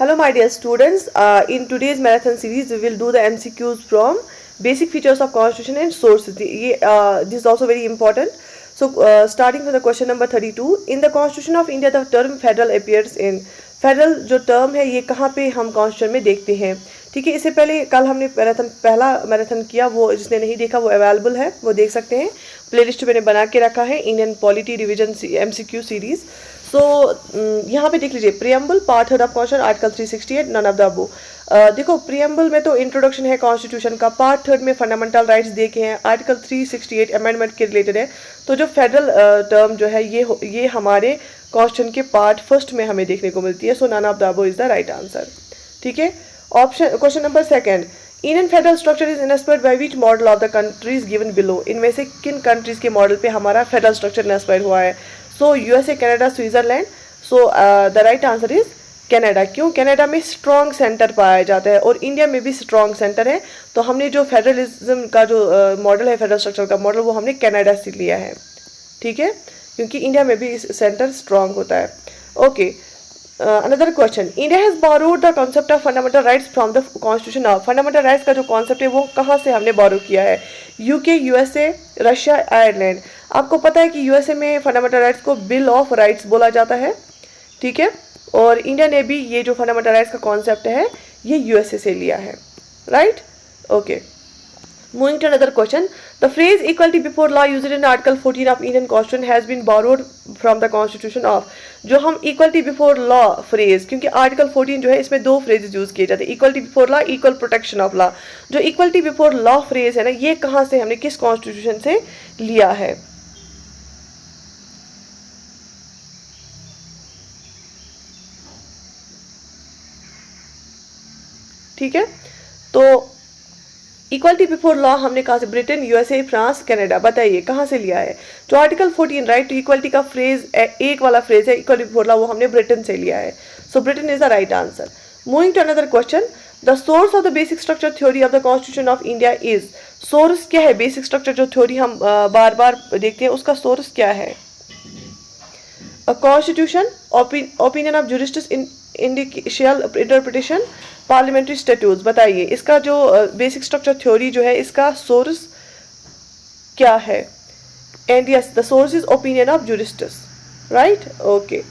Hello, my dear students. In today's marathon series, we will do the MCQs from basic features of Constitution and sources. This is also very important. So, starting with the question number 32. In the Constitution of India, the term federal appears in. Federal जो term है ये कहाँ पे हम constitution में देखते हैं. ठीक है, इससे पहले कल हमने पहला मैराथन किया, वो जिसने नहीं देखा वो अवेलेबल है, वो देख सकते हैं. प्लेलिस्ट मैंने बना के रखा है, Indian polity revision MCQ series. So यहाँ पे देख लीजिए, preamble part third of constitution article 368 none of the above. देखो, प्रियम्बल में तो इंट्रोडक्शन है कॉन्स्टिट्यूशन का, पार्ट थर्ड में फंडामेंटल राइट्स देखे हैं, आर्टिकल 368 अमेंडमेंट के रिलेटेड है. तो जो फेडरल टर्म जो है ये हमारे कॉन्स्टिट्यूशन के पार्ट फर्स्ट में हमें देखने को मिलती है. So none of the above is the right answer. ठीक है, option question number second. Indian federal structure is inspired by which model of the countries given below. इनमें से किन कंट्रीज के मॉडल पे हमारा फेडरल स्ट्रक्चर इंस्पायर हुआ है. So USA, Canada, Switzerland. So the right answer is Canada. क्यों? Canada में स्ट्रॉन्ग सेंटर पाया जाता है और इंडिया में भी स्ट्रॉन्ग सेंटर है. तो हमने जो फेडरलिज्म का जो मॉडल है, फेडरल स्ट्रक्चर का मॉडल, वो हमने कनाडा से लिया है. ठीक है, क्योंकि इंडिया में भी सेंटर स्ट्रॉन्ग होता है. Okay, another question. India has borrowed the concept of fundamental rights from the constitution of. Fundamental rights का जो कॉन्सेप्ट है वो कहाँ से हमने बोरो किया है. UK, USA, Russia, Ireland. आपको पता है कि यूएसए में फंडामेंटल राइट्स को बिल ऑफ राइट्स बोला जाता है. ठीक है, और इंडिया ने भी ये जो फंडामेंटल राइट्स का कॉन्सेप्ट है ये यूएसए से लिया है. Right. Okay, moving to another question. The phrase equality before law used in Article 14 of Indian Constitution has been borrowed from the Constitution of. जो हम equality before law phrase, क्योंकि Article 14 जो है इसमें दो phrases यूज किए जाते हैं, equality before law, equal protection of law. जो equality before law phrase है ना, ये कहाँ से हमने किस कॉन्स्टिट्यूशन से लिया है. ठीक है, तो इक्वलिटी बिफोर लॉ हमने कहा से ब्रिटेन, यूएसए, फ्रांस, कनाडा. बताइए कहाँ से लिया है. जो आर्टिकल 14 राइट टू इक्वलिटी का फ्रेज एक वाला फ्रेज है इक्वलिटी बिफोर लॉ, वो हमने ब्रिटेन से लिया है. So Britain is the right answer. Moving to another question. The source of the basic structure theory of the constitution of India is. Source क्या है? बेसिक स्ट्रक्चर जो theory हम बार बार देखते हैं उसका सोर्स क्या है. A constitution, opinion of jurists in initial interpretation, parliamentary statutes. बताइए इसका जो बेसिक स्ट्रक्चर थ्योरी जो है इसका सोर्स क्या है. And yes, the source is opinion of jurists. Right. Okay.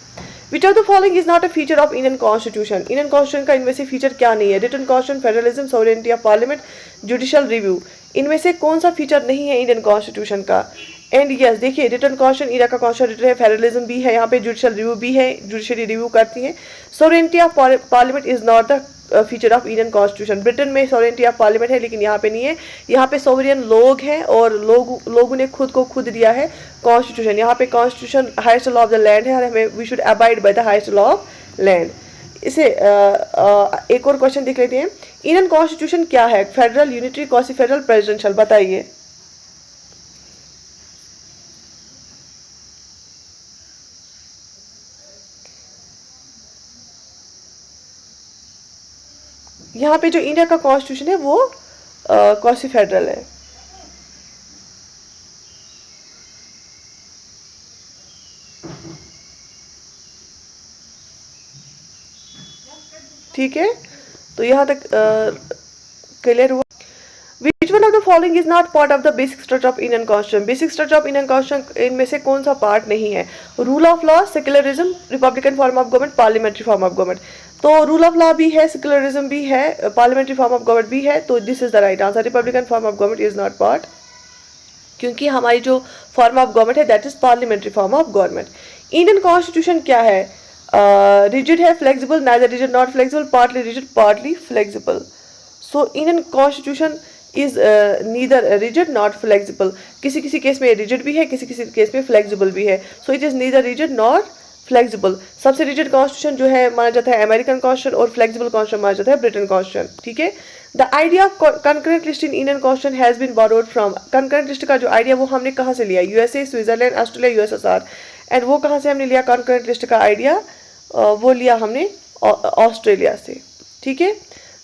Which of the following is not a feature of Indian Constitution? Indian Constitution का इनमें से फीचर क्या नहीं है. Written constitution, federalism, sovereignty of parliament, judicial review. इनमें से कौन सा फीचर नहीं है इंडियन कॉन्स्टिट्यूशन का. एंड यस, देखिए रिटन कॉन्स्टिट्यूशन इंडिया का कॉन्स्टिट्यूशन है, फेडरलिज्म भी है, यहाँ पे जुडिशियल रिव्यू भी है, जुडिशरी रिव्यू करती है. Sovereignty of parliament is not the feature of Indian constitution. Britain में सॉवरेनिटी ऑफ पार्लियामेंट है लेकिन यहाँ पे नहीं है. यहाँ पे सॉवरेन लोग हैं और लोगों ने खुद को खुद दिया है कॉन्स्टिट्यूशन. यहाँ पे constitution highest law of the land है और हमें we should abide by the highest law of land. इसे एक और क्वेश्चन देख लेते हैं. इंडियन कॉन्स्टिट्यूशन क्या है? Federal, unitary, quasi federal, presidential. बताइए. यहाँ पे जो इंडिया का कॉन्स्टिट्यूशन है वो क्वासी फेडरल है. ठीक है, तो यहाँ तक क्लियर हुआ. Which one of the following is not part of the basic structure of Indian Constitution? Basic structure of Indian Constitution इनमें से कौन सा पार्ट नहीं है. Rule of law, secularism, Republican form of government, parliamentary form of government. तो rule of law भी है, secularism भी है, पार्लियामेंट्री फॉर्म ऑफ गवर्नमेंट भी है. तो this is the right answer. Republican form of government is not part, क्योंकि हमारी जो फॉर्म ऑफ गवर्नमेंट है that is parliamentary form of government. Indian constitution क्या है? रिजिड है, flexible, neither rigid not flexible, partly rigid, partly flexible. So Indian constitution is neither rigid not flexible. किसी किसी case में रिजिड भी है, किसी किसी केस में फ्लेक्सिबल भी है. So it is neither rigid not flexible. सबसे रिजिड कॉन्स्टिट्यूशन जो है माना जाता है अमेरिकन कॉन्स्टिट्यूशन और फ्लेक्सिबल कॉन्स्टिट्यूशन माना जाता है ब्रिटेन कॉन्स्टिट्यूशन. ठीक है. The idea of concurrent list in Indian constitution has been borrowed from. Concurrent list का जो आइडिया वो हमने कहाँ से लिया? USA, Switzerland, Australia, USSR. And वो कहाँ से हमने लिया कंकरेंट लिस्ट का आइडिया? वो लिया हमने ऑस्ट्रेलिया से. ठीक है.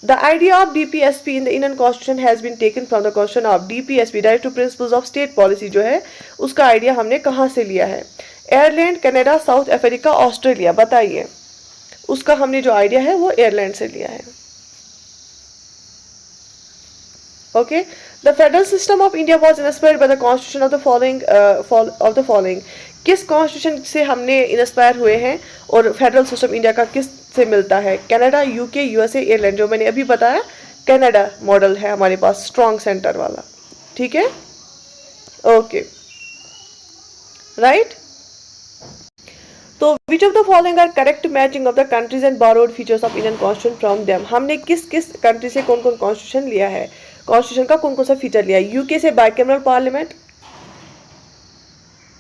The idea of DPSP in the Indian Constitution has been taken from the Constitution of DPSP, Direct to Principles of State Policy जो है उसका आइडिया हमने कहाँ से लिया है? Ireland, Canada, south Africa, Australia. बताइए. उसका हमने जो आइडिया है वो एयरलैंड से लिया है। Okay, the federal system of India was inspired by the constitution of the following. किस कॉन्स्टिट्यूशन से हमने इंस्पायर हुए हैं और फेडरल सिस्टम इंडिया का किस से मिलता है? कनाडा, यूके, यूएसए, आयरलैंड, जो मैंने अभी बताया कनाडा मॉडल है हमारे पास, स्ट्रॉन्ग सेंटर वाला। ठीक है, ओके, राइट। तो which of the following are correct matching of the countries and borrowed features of Indian constitution from them? हमने किस किस कंट्री से कौन कौन कॉन्स्टिट्यूशन लिया है, कॉन्स्टिट्यूशन का कौन कौन सा फीचर लिया है? यूके से बाइकैमरल पार्लियामेंट,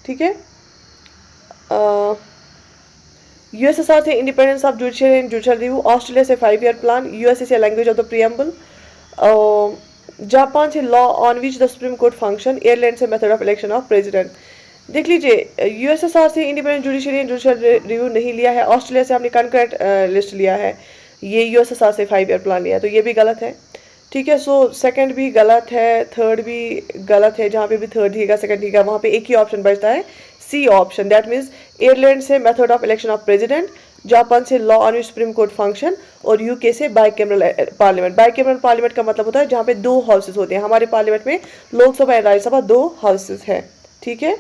ठीक है। यूएसएसआर से independence of judicial and judicial review, Australia से 5 ईयर प्लान, यूएसए से language of the preamble, Japan से law on which the Supreme Court function, Ireland से method of election of president. देख लीजिए, USSR से independent judiciary and judicial review नहीं लिया है, ऑस्ट्रेलिया से हमने कंकरेंट लिस्ट लिया है, ये यूएसएसआर से 5 ईयर प्लान लिया है, तो ये भी गलत है। ठीक है, सो सेकंड भी गलत है, थर्ड भी गलत है, जहाँ पे भी थर्ड दिखेगा सेकंड दिखेगा वहाँ पे एक ही ऑप्शन बचता है, C option, that means Ireland से method of election of president, Japan से law on Supreme Court function, और यूके से बाइकैमरल पार्लियामेंट। बाइकैमरल पार्लियामेंट का मतलब होता है जहाँ पे 2 हाउसेज होते हैं, हमारे पार्लियामेंट में लोकसभा एंड राज्यसभा 2 हाउसेज हैं। ठीक है,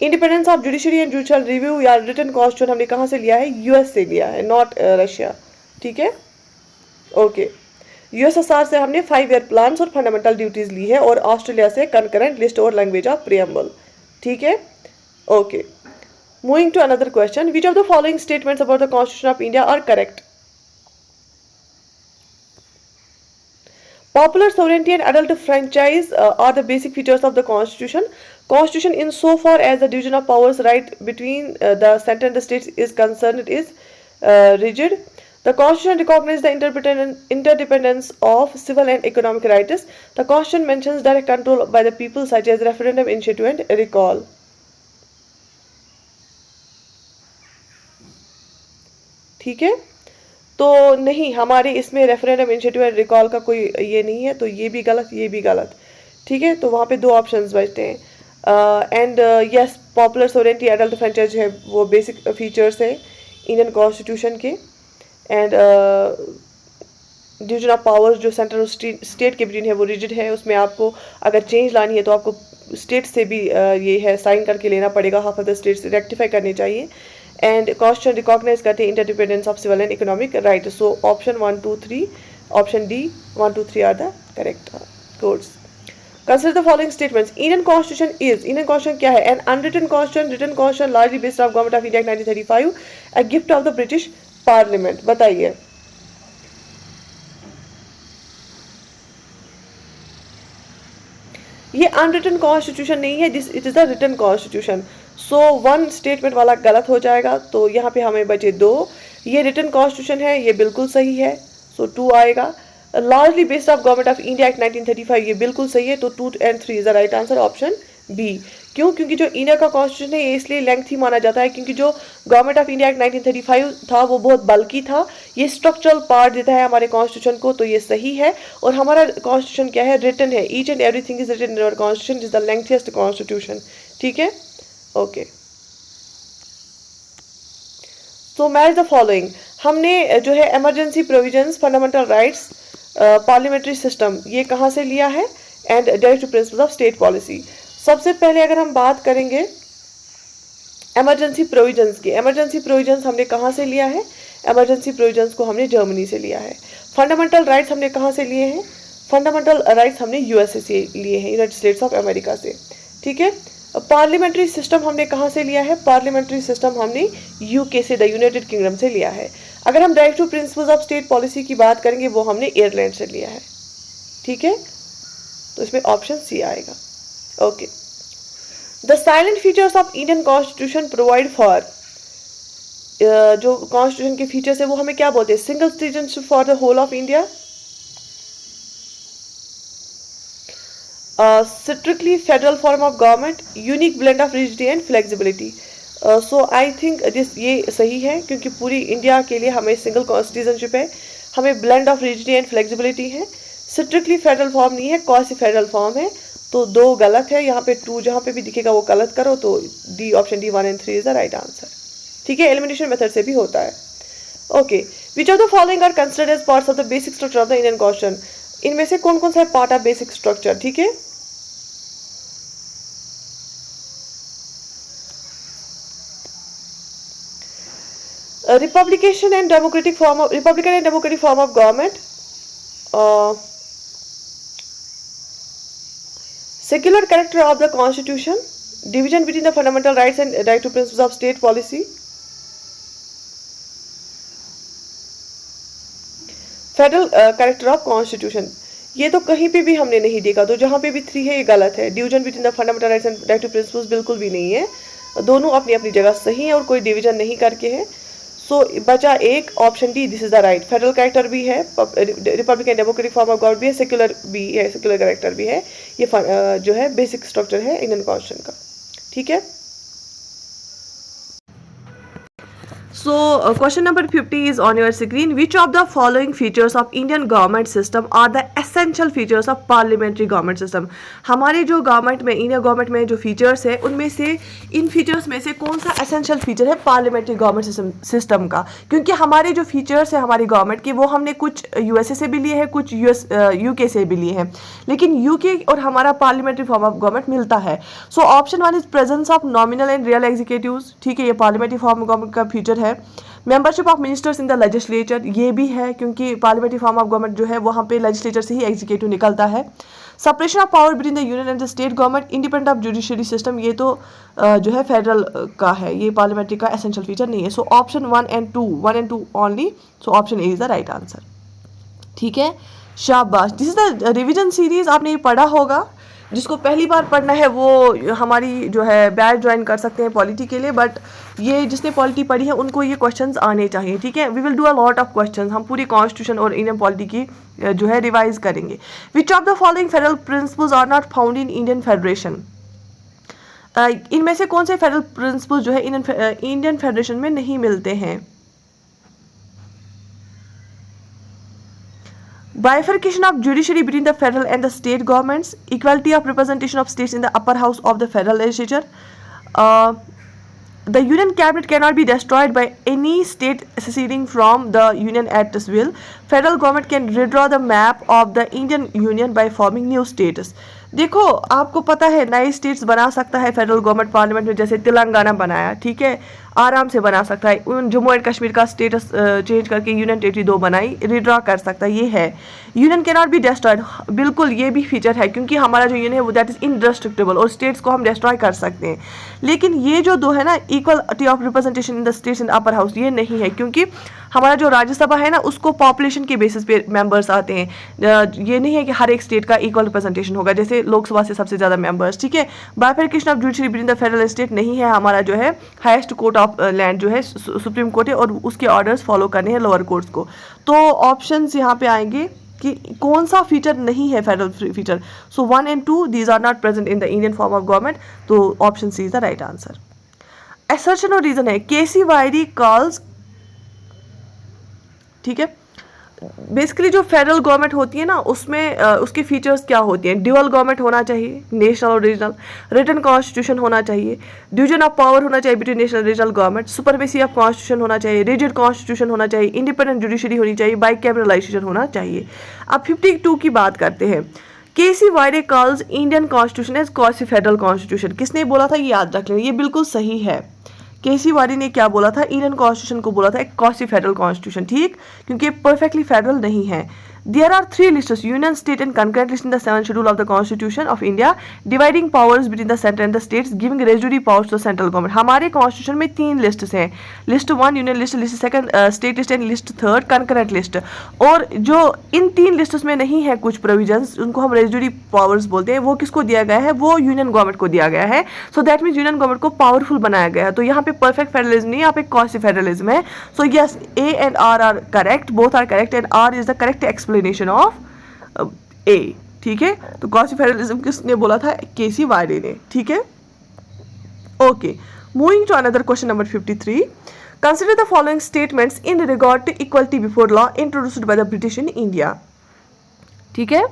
independence of judiciary and judicial review या रिटन कॉन्स्टिट्यूशन हमने कहाँ से लिया है? यूएस से लिया है, नॉट रशिया। ठीक है, ओके। यूएसएसआर से हमने 5 ईयर प्लान और फंडामेंटल ड्यूटीज ली है, और ऑस्ट्रेलिया से कंकरेंट लिस्ट और लैंग्वेज ऑफ प्रियम्बल। ठीक है, okay. Moving to another question, which of the following statements about the constitution of India are correct? Popular sovereignty and adult franchise are the basic features of the Constitution. Constitution, in so far as the division of powers right between the center and the states is concerned, is rigid. The Constitution recognizes the interdependence of civil and economic rights. The Constitution mentions direct control by the people, such as referendum, initiative, and recall. ठीक है, तो नहीं, हमारे इसमें referendum, initiative and recall का कोई ये नहीं है, तो ये भी गलत, ये भी गलत। ठीक है, तो वहाँ पे 2 ऑप्शंस बचते हैं। And yes, popular sovereignty, adult franchise है, वो बेसिक फीचर्स है इंडियन कॉन्स्टिट्यूशन के। एंड डिवीजन ऑफ पावर्स जो सेंट्रल और स्टेट के बिटवीन है वो रिजिड है, उसमें आपको अगर चेंज लानी है तो आपको स्टेट से भी ये है साइन करके लेना पड़ेगा, हाफ ऑफ द स्टेट से रेक्टिफाई करनी चाहिए। एंड कॉन्स्टिट्यूशन रिकॉग्नाइज करते हैं interdependence of civil and economic right. So option 1, 2, 3, option D 1, 2, 3 are the correct codes. Consider the following statements. Indian Constitution क्या है? An unwritten constitution, written constitution largely based on Government of India Act 1935, a gift of the British Parliament. बताइए। ये unwritten constitution नहीं है, this it is the written constitution. So 1 statement वाला गलत हो जाएगा, तो यहाँ पे हमें बचे 2। ये रिटन कॉन्स्टिट्यूशन है, ये बिल्कुल सही है, सो 2 आएगा। Largely based of government of India act 1935, ये बिल्कुल सही है, तो 2 and 3 is the right answer, option B. क्यों? क्योंकि जो इंडिया का कॉन्स्टिट्यूशन है ये इसलिए लेंथी माना जाता है क्योंकि जो गवर्नमेंट ऑफ इंडिया एक्ट 1935 था वो बहुत बल्कि था, ये स्ट्रक्चरल पार्ट देता है हमारे कॉन्स्टिट्यूशन को, तो ये सही है। और हमारा कॉन्स्टिट्यूशन क्या है? रिटन है, each and everything is written in our constitution, is the lengthiest constitution. ठीक है, ओके। तो मैच द फॉलोइंग, हमने जो है emergency provisions, fundamental rights, parliamentary system, ये कहाँ से लिया है? And direct principles of state policy. सबसे पहले अगर हम बात करेंगे इमरजेंसी प्रोविजंस की, इमरजेंसी प्रोविजंस हमने कहाँ से लिया है? इमरजेंसी प्रोविजंस को हमने जर्मनी से लिया है। फंडामेंटल राइट्स हमने कहाँ से लिए हैं? फंडामेंटल राइट्स हमने यूएसए से लिए हैं, यूनाइटेड स्टेट्स ऑफ अमेरिका से। ठीक है, पार्लियामेंट्री सिस्टम हमने कहाँ से लिया है? पार्लियामेंट्री सिस्टम हमने यूके से, द यूनाइटेड किंगडम से लिया है। अगर हम direct principles of state policy की बात करेंगे वो हमने आयरलैंड से लिया है। ठीक है, तो इसमें ऑप्शन सी आएगा। Okay, the silent features of Indian constitution provide for, जो कॉन्स्टिट्यूशन के फीचर्स है वो हमें क्या बोलते हैं? Single citizenship for the whole of India, strictly federal form of government, unique blend of rigidity and flexibility. So I think this ये सही है क्योंकि पूरी इंडिया के लिए हमें सिंगल सिटीजनशिप है, हमें blend of rigidity and flexibility है, स्ट्रिक्टली फेडरल फॉर्म नहीं है, क्वासी फेडरल फॉर्म है। तो 2 गलत है, यहाँ पे 2 जहाँ पे भी दिखेगा वो गलत करो, तो D, option D 1 and 3 is the right answer. ठीक है, एलिमिनेशन मेथड से भी होता है। Okay, which of the following are considered as parts of the basic structure of the Indian constitution, इनमें से कौन कौन सा पार्ट ऑफ बेसिक स्ट्रक्चर, ठीक है। Republican and democratic form of government, secular character of the constitution, division between the fundamental rights and right to principles of state policy, federal character of constitution, ये तो कहीं पे भी हमने नहीं देखा, तो जहाँ पे भी 3 है ये गलत है। Division between the fundamental rights and right to principles बिल्कुल भी नहीं है, दोनों अपनी अपनी जगह सही है और कोई डिवीजन नहीं करके है। सो बचा एक option D, this is the right. Federal character भी है, Republican democratic form of government भी है, सेक्युलर कैरेक्टर भी है। ये जो है बेसिक स्ट्रक्चर है इंडियन कॉन्स्टिट्यूशन का, ठीक है। So, question number 50 is on your screen. Which of the following features of Indian government system are the essential features of parliamentary government system? हमारे जो गवर्नमेंट में, इंडियन गवर्नमेंट में जो features है, उनमें से इन फीचर्स में से कौन सा एसेंशियल फीचर है पार्लियामेंट्री गवर्नमेंट सिस्टम का? क्योंकि हमारे जो फीचर्स है हमारी गवर्नमेंट के, वो हमने कुछ यूएसए से भी लिए हैं, कुछ यूके से भी लिए हैं, लेकिन यूके और हमारा पार्लियामेंट्री फॉर्म ऑफ गवर्नमेंट मिलता है। So option 1 is presence of nominal and real executives, ठीक है, ये पार्लियामेंट्री फॉर्म ऑफ गवर्नमेंट का फीचर है। Membership of ministers in the legislature, ये भी है क्योंकि पार्लियामेंट्री फॉर्म ऑफ गवर्नमेंट जो है वहाँ पे लेजिस्लेचर से ही एग्जीक्यूटिव निकलता है। Separation of power between the union and the state government, independent of judiciary system, ये तो जो है फेडरल का है, ये पार्लियामेंट्री का एसेंशियल फीचर नहीं है। So option 1 and 2 only, so option A is the right answer, ठीक है। शाबाश, this is the revision series, आपने ये पढ़ा होगा। जिसको पहली बार पढ़ना है वो हमारी जो है बैच ज्वाइन कर सकते हैं पॉलिटी के लिए, बट ये जिसने पॉलिटी पढ़ी है उनको ये क्वेश्चंस आने चाहिए, ठीक है। We will do a lot of questions, हम पूरी कॉन्स्टिट्यूशन और इंडियन पॉलिटी की जो है रिवाइज करेंगे। Which of the following federal principles are not found in Indian federation, इनमें से कौन से फेडरल प्रिंसिपल्स जो है इंडियन फेडरेशन में नहीं मिलते हैं? Bifurcation of judiciary between the federal and the state governments, equality of representation of states in the upper house of the federal legislature, the union cabinet cannot be destroyed by any state seceding from the union at its will, federal government can redraw the map of the Indian union by forming new states। देखो आपको पता है नए states बना सकता है federal government parliament में, जैसे तेलंगाना बनाया, ठीक है, आराम से बना सकता है। जम्मू एंड कश्मीर का स्टेटस चेंज करके यूनियन टेरिटरी 2 बनाई, रिड्रॉ कर सकता है, ये है। Union can not be destroyed, बिल्कुल ये भी फीचर है क्योंकि हमारा जो यूनियन है वो दैट इज इनडिस्ट्रक्टेबल और स्टेट्स को हम डिस्ट्रॉय कर सकते हैं। लेकिन ये जो 2 है ना, equality of representation in the states in upper house, ये नहीं है क्योंकि हमारा जो राज्यसभा है ना उसको पॉपुलेशन के बेसिस पे मेंबर्स आते हैं। ये नहीं है कि हर एक स्टेट का इक्वल रिप्रेजेंटेशन होगा, जैसे लोकसभा से सबसे ज़्यादा मेंबर्स, ठीक है। Bifurcation of judiciary between the federal state नहीं है, हमारा जो है हाईएस्ट कोर्ट ऑफ लैंड जो है सुप्रीम कोर्ट है और उसके ऑर्डर्स फॉलो करने हैं लोअर कोर्ट्स को। तो ऑप्शंस यहाँ पे आएंगे कि कौन सा फीचर नहीं है federal feature. So 1 and 2 these are not present in the Indian form of government, तो option C is the right answer. Assertion और रीजन है केसी वायरी कॉल्स, ठीक है। बेसिकली जो फेडरल गवर्नमेंट होती है ना उसमें उसके फीचर्स क्या होती हैं? ड्यूअल गवर्नमेंट होना चाहिए, नेशनल और रीजनल, रिटन कॉन्स्टिट्यूशन होना चाहिए, डिवीजन ऑफ पावर होना चाहिए between national regional government, supremacy of constitution होना चाहिए, रिजिड कॉन्स्टिट्यूशन होना चाहिए, इंडिपेंडेंट जुडिशरी होनी चाहिए, बाइकैमरलाइजेशन होना चाहिए। अब 52 की बात करते हैं। K C Wheare calls Indian constitution as quasi federal constitution, किसने बोला था ये याद रख लेना, ये बिल्कुल सही है। केसी वारी ने क्या बोला था? इंडियन कॉन्स्टिट्यूशन को बोला था एक क्वासी फेडरल कॉन्स्टिट्यूशन, ठीक, क्योंकि परफेक्टली फेडरल नहीं है। There are 3 lists, union, state and concurrent list in the 7th schedule of the Constitution of India, dividing powers between the center and the states, giving residuary powers to the central government। हमारे constitution में 3 lists हैं, list 1 union list, list 2 state list and list 3 concurrent list. और जो इन 3 lists में नहीं है कुछ provisions, उनको हम रेजिडुअरी पावर्स बोलते हैं, वो किसको दिया गया है? वो यूनियन गवर्नमेंट को दिया गया है। So that means union government को पावरफुल बनाया गया है। तो यहाँ पे परफेक्ट फेडरलिज्म नहीं, यहाँ पे क्वासी फेडरलिज्म है। So yes, A and R are correct, both are correct and R is the correct explanation of A, ठीक है। तो क्वासी फेडरलिज्म किसने बोला था? केसी वायरे ने, ठीक है। Okay, moving to another question number 53। Consider the following statements in regard to equality before law introduced by the British in India, ठीक है।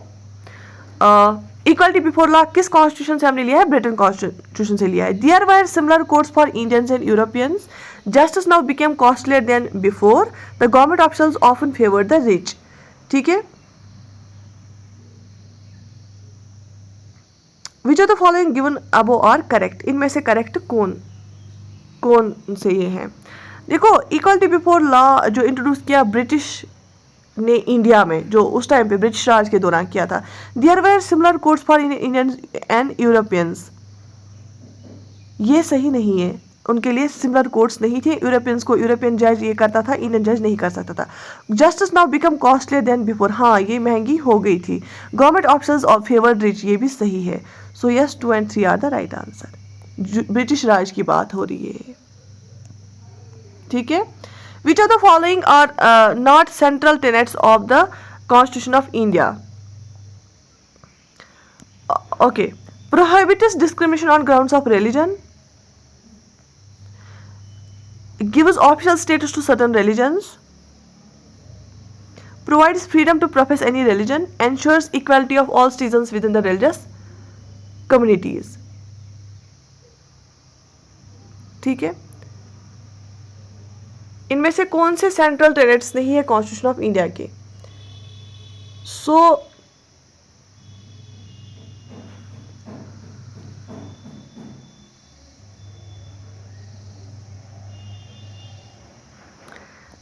इक्वलिटी बिफोर लॉ किस कॉन्स्टिट्यूशन से हमने लिया है? ब्रिटेन कॉन्स्टिट्यूशन से लिया है। There were similar codes for Indians and Europeans, Justice now became costlier than before. The government officials often favored the rich. ठीक है. Which of the following given above are correct? इनमें से correct कौन से ये हैं? देखो, इक्वालिटी बिफोर लॉ जो इंट्रोड्यूस किया ब्रिटिश ने इंडिया में, जो उस टाइम पे ब्रिटिश राज के दौरान किया था, there were similar codes for Indians and Europeans. ये सही नहीं है, उनके लिए सिमिलर कोड्स नहीं थे. यूरोपियंस को यूरोपियन जज ये करता था, इंडियन जज नहीं कर सकता था. Justice now become costlier than before, हाँ ये महंगी हो गई थी. Government officers of favoured rich, ये भी सही है. So yes 2 and 3 are the right answer. British Raj की बात हो रही है. ठीक है. Which of the following are not central tenets of the constitution of India? Okay. Prohibits discrimination on grounds of religion, gives official status to certain religions, provides freedom to profess any religion, ensures equality of all citizens within the religious communities. ठीक है. इनमें से कौन से central tenets नहीं है constitution of India के? So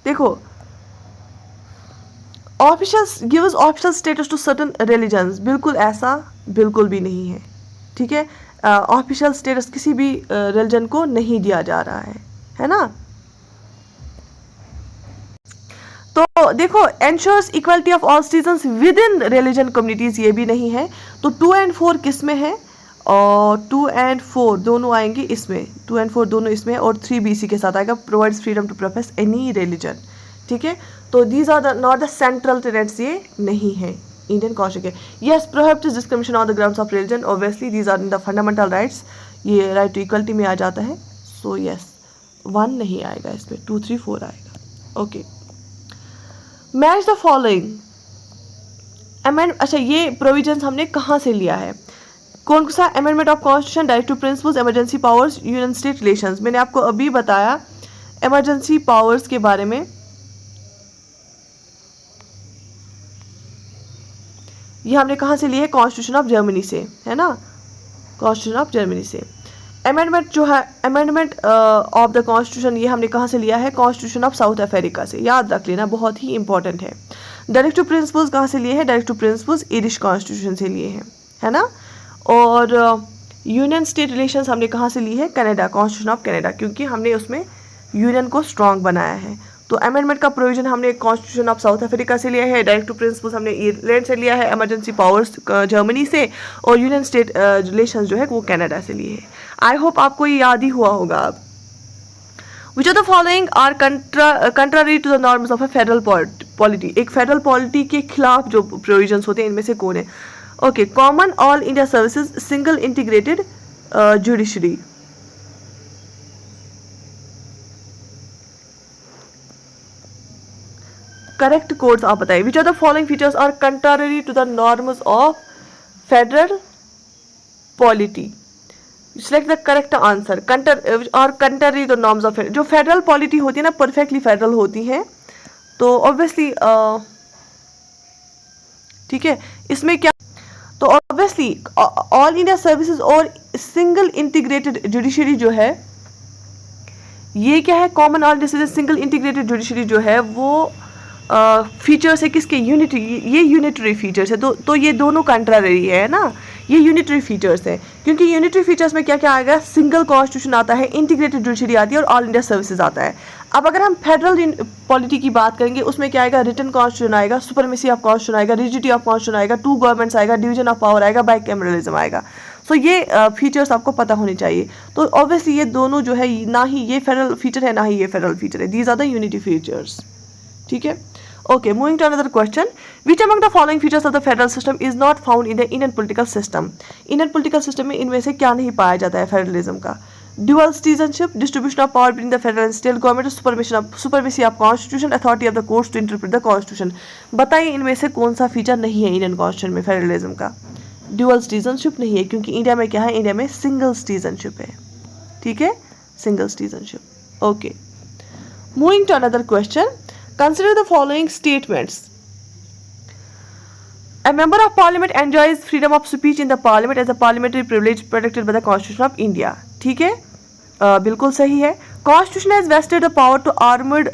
देखो, official gives official status to certain religions, बिल्कुल ऐसा बिल्कुल भी नहीं है. ठीक है. ऑफिशियल स्टेटस किसी भी रिलीजन को नहीं दिया जा रहा है ना. तो देखो, ensures equality of all citizens with in religion communities, ये भी नहीं है. तो 2 and 4 किस में है? और 2 and 4 दोनों आएंगे इसमें. 2 and 4 दोनों इसमें, और 3 भी इसी के साथ आएगा. Provides freedom to profess any religion. ठीक है. तो these are the not the central tenets, ये नहीं है इंडियन कॉन्स्टिट्यूशन के. Yes, prohibits discrimination on the grounds of religion, obviously these are in the fundamental rights, ये राइट टू इक्वलिटी में आ जाता है. सो यस 1 नहीं आएगा इसमें, 2 3 4 आएगा. Okay. Match the following amend. अच्छा, ये प्रोविजंस हमने कहाँ से लिया है? कौन सा? Amendment of constitution, directive principles, emergency powers, union state relations. मैंने आपको अभी बताया इमरजेंसी पावर्स के बारे में. ये हमने कहाँ से लिए है? कॉन्स्टिट्यूशन ऑफ जर्मनी से, है ना. कॉन्स्टिट्यूशन ऑफ जर्मनी से. अमेंडमेंट जो है, अमेंडमेंट ऑफ द कॉन्स्टिट्यूशन, ये हमने कहाँ से लिया है? कॉन्स्टिट्यूशन ऑफ साउथ अफ्रीका से. याद रख लेना, बहुत ही इंपॉर्टेंट है. डायरेक्टिव प्रिंसिपल्स कहाँ से लिए हैं? डायरेक्टिव प्रिंसिपल्स इरिश कॉन्स्टिट्यूशन से लिए हैं, है ना. और यूनियन स्टेट रिलेशंस हमने कहाँ से ली है? कनाडा, कॉन्स्टिट्यूशन ऑफ कनाडा, क्योंकि हमने उसमें यूनियन को स्ट्रॉन्ग बनाया है. तो अमेंडमेंट का प्रोविजन हमने कॉन्स्टिट्यूशन ऑफ साउथ अफ्रीका से लिया है. डायरेक्टिव प्रिंसिपल्स हमने आयरलैंड से लिया है. इमरजेंसी पावर्स जर्मनी से, और यूनियन स्टेट रिलेशंस जो है वो कनाडा से लिए है. आई होप आपको ये याद ही हुआ होगा. अब which of the following are contrary to the norms of a federal polity? एक फेडरल पॉलिटी के खिलाफ जो प्रोविजंस होते हैं, इनमें से कौन है? Okay. Common all India services, single integrated judiciary. Correct codes आप बताइए. Which of the following features are contrary to the norms of federal polity? Select the correct answer. और contrary to the norms of, जो federal polity होती है ना, perfectly federal होती है. तो ऑब्वियसली ठीक है, इसमें क्या? तो ऑब्वियसली ऑल इंडिया सर्विसेज और सिंगल इंटीग्रेटेड जुडिशरी जो है, ये क्या है? Common all India single integrated judiciary जो है वो फीचर्स है किसके? यूनिटरी. ये यूनिटरी फीचर्स है. तो ये दोनों कंट्रारी है ना, ये यूनिटरी फीचर्स है. क्योंकि यूनिटरी फीचर्स में क्या क्या आएगा? सिंगल कॉन्स्टिट्यूशन आता है, इंटीग्रेटेड जुडिशरी आती है, और ऑल इंडिया सर्विसेज आता है. अब अगर हम फेडरल पॉलिटी की बात करेंगे, उसमें क्या आएगा? रिटन कॉन्स्टिट्यूशन आएगा, सुपरमेसी ऑफ कॉन्स्टिट्यूशन आएगा, रिजिडिटी ऑफ कॉन्स्टिट्यूशन आएगा, 2 गवर्नमेंट्स आएगा, डिवीजन ऑफ पावर आएगा, बाइकैमरलिज्म आएगा. सो ये फीचर्स आपको पता होने चाहिए. तो ऑब्वियसली ये दोनों जो है, ना ही ये फेडरल फीचर है, ना ही ये फेडरल फीचर है. These are the unity features. ठीक है. Okay, moving to another question. Which among the following features of the federal system is not found in the Indian political system? Indian political system में इनमें से क्या नहीं पाया जाता है फेडरलिज्म का? Dual citizenship, distribution of power between the federal and state government, supremacy of constitution, authority of the courts to interpret the constitution. बताइए इनमें से कौन सा फीचर नहीं है इंडियन कॉन्स्टिट्यूशन में फेडरलिज्म का? ड्यूअल सिटीजनशिप नहीं है, क्योंकि इंडिया में क्या है? इंडिया में सिंगल सिटीजनशिप है. ठीक है, single citizenship. Okay. Moving to another question, consider the following statements. A member of parliament enjoys freedom of speech in the parliament as a parliamentary privilege protected by the Constitution of India. ठीक है, बिल्कुल सही है. Constitution has vested the power to armored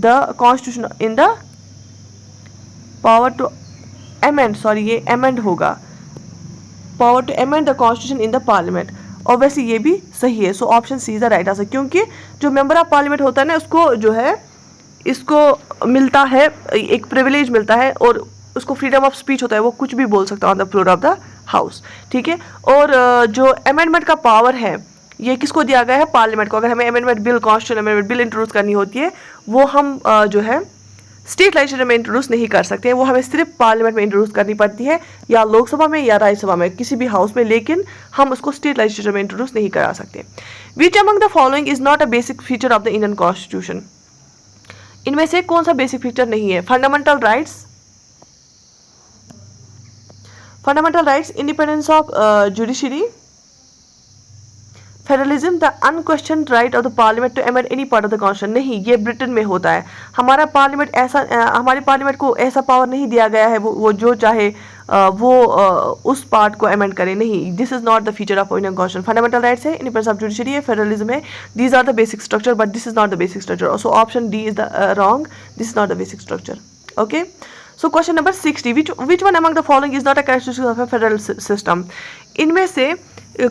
the Constitution in the power to amend, sorry ये amend होगा, power to amend the Constitution in the parliament. Obviously ये भी सही है. So option C is the right answer, क्योंकि जो member of parliament होता है ना, उसको जो है इसको मिलता है, एक प्रिविलेज मिलता है और उसको फ्रीडम ऑफ स्पीच होता है, वो कुछ भी बोल सकता है on the floor of the house. ठीक है. और जो अमेंडमेंट का पावर है ये किसको दिया गया है? पार्लियामेंट को. अगर हमें amendment bill, constitution amendment bill introduce करनी होती है, वो हम जो है स्टेट लेजिस्लेचर में इंट्रोड्यूस नहीं कर सकते हैं, वो हमें सिर्फ पार्लियामेंट में इंट्रोड्यूस करनी पड़ती है, या लोकसभा में या राज्यसभा में, किसी भी हाउस में, लेकिन हम उसको स्टेट लेजिस्लेचर में इंट्रोड्यूस नहीं करा सकते. Which among the following is not a basic feature of the Indian constitution? इनमें से कौन सा बेसिक फीचर नहीं है? Fundamental rights, independence of judiciary, federalism, the unquestioned right of the parliament to amend any part of the constitution. नहीं, ये Britain में होता है. हमारे पार्लियामेंट को ऐसा पावर नहीं दिया गया है वो जो चाहे वो उस पार्ट को अमेंड करे. नहीं, this is not the feature of Indian constitution. Fundamental rights है, इंडिपेंडेंस ऑफ जुडिशरी है, फेडरलिज्म है. These are the basic structure, but this is not the basic structure. So option D is the wrong. This is not the basic structure. Okay. So question number 60, which one among the following is not a characteristic of a federal system? इनमें से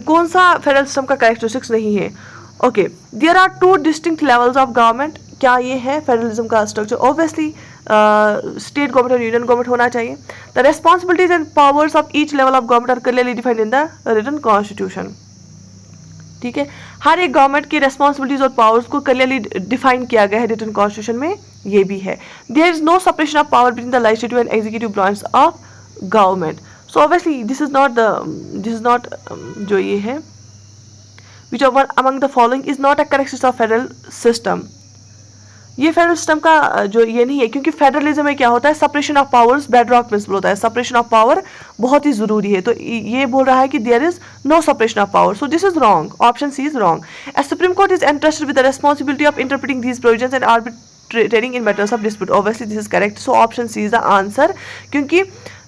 कौन सा federal system का characteristics नहीं है? Okay. There are two distinct levels of government. क्या ये है फेडरलिज्म का स्ट्रक्चर? ऑब्वियसली स्टेट गवर्नमेंट और यूनियन गवर्नमेंट होना चाहिए. The responsibilities and powers of each level of government are clearly defined in the written constitution. ठीक है. हर एक गवर्नमेंट की रेस्पॉन्सिबिलिटीज और पावर्स को क्लियरली डिफाइन किया गया है रिटन कॉन्स्टिट्यूशन में. ये भी है. There is no separation of power between the legislative and executive branch of government. So obviously this is not जो ये है, which one among the following is not a correct of federal system. ये federal system का जो ये नहीं है, क्योंकि फेडरलिज्म में क्या होता है? Separation of powers bedrock principle होता है. सेपरेशन ऑफ पावर बहुत ही जरूरी है. तो ये बोल रहा है कि there is no separation of power. So this is wrong. Option C is wrong. A Supreme Court is entrusted with the responsibility of interpreting these provisions and arbitrating in matters of dispute. Obviously this is correct. So option C is the answer, क्योंकि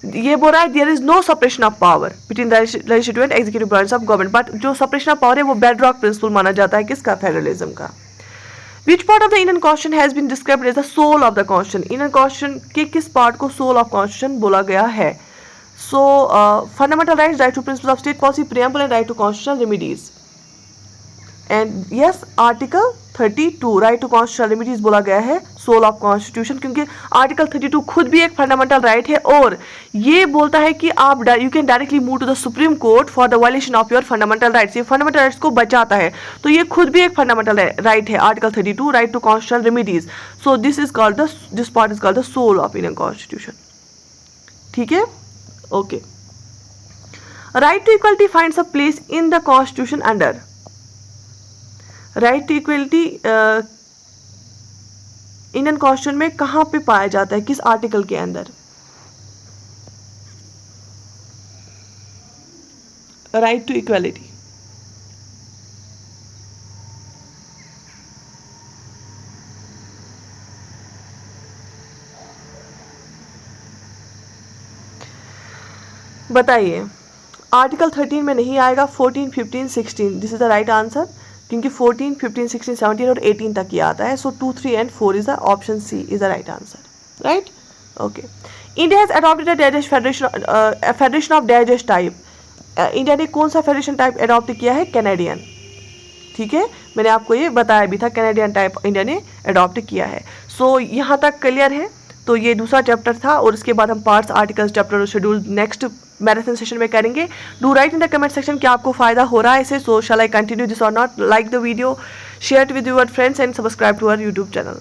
ये बोल रहा है there is no separation of power between the legislative and executive branch of government. But जो separation of power है वो bedrock principal माना जाता है किसका? फेडरलिज्म का. Which part of the Indian Constitution has been described as the soul of the Constitution? Indian Constitution के किस part को soul of Constitution बोला गया है? So fundamental rights, right to principles of state policy, preamble and right to constitutional remedies. And yes, Article 32 right to constitutional remedies बोला गया है soul of Constitution, क्योंकि Article 32 खुद भी एक fundamental right है और ये बोलता है कि आप you can directly move to the Supreme Court for the violation of your fundamental rights. ये fundamental rights को बचाता है, तो ये खुद भी एक fundamental right है. Article 32 right to constitutional remedies. So this part is called the soul of Indian Constitution. ठीक है. Okay. Right to equality finds a place in the Constitution under. Right to equality Indian constitution में कहाँ पे पाया जाता है? किस article के अंदर? Right to equality. बताइए. आर्टिकल 13 में नहीं आएगा. 14, 15, 16 this is the right answer, क्योंकि 14, 15, 16, 17 और 18 तक ही आता है. So 2, 3 and 4 is the option C is the right answer. Right. Okay. India has adopted a federation of dash type. India ने कौन सा फेडरेशन टाइप अडॉप्ट किया है? कैनेडियन. ठीक है, मैंने आपको ये बताया भी था, कैनेडियन टाइप इंडिया ने अडॉप्ट किया है. सो यहाँ तक क्लियर है. तो ये दूसरा चैप्टर था और इसके बाद हम पार्ट्स, आर्टिकल्स, चैप्टर और शेड्यूल नेक्स्ट मैराथन सेशन में करेंगे. Do write in the comment section क्या आपको फायदा हो रहा है इसे. So shall I continue this और not? Like the video, share it with your friends and subscribe to our YouTube channel.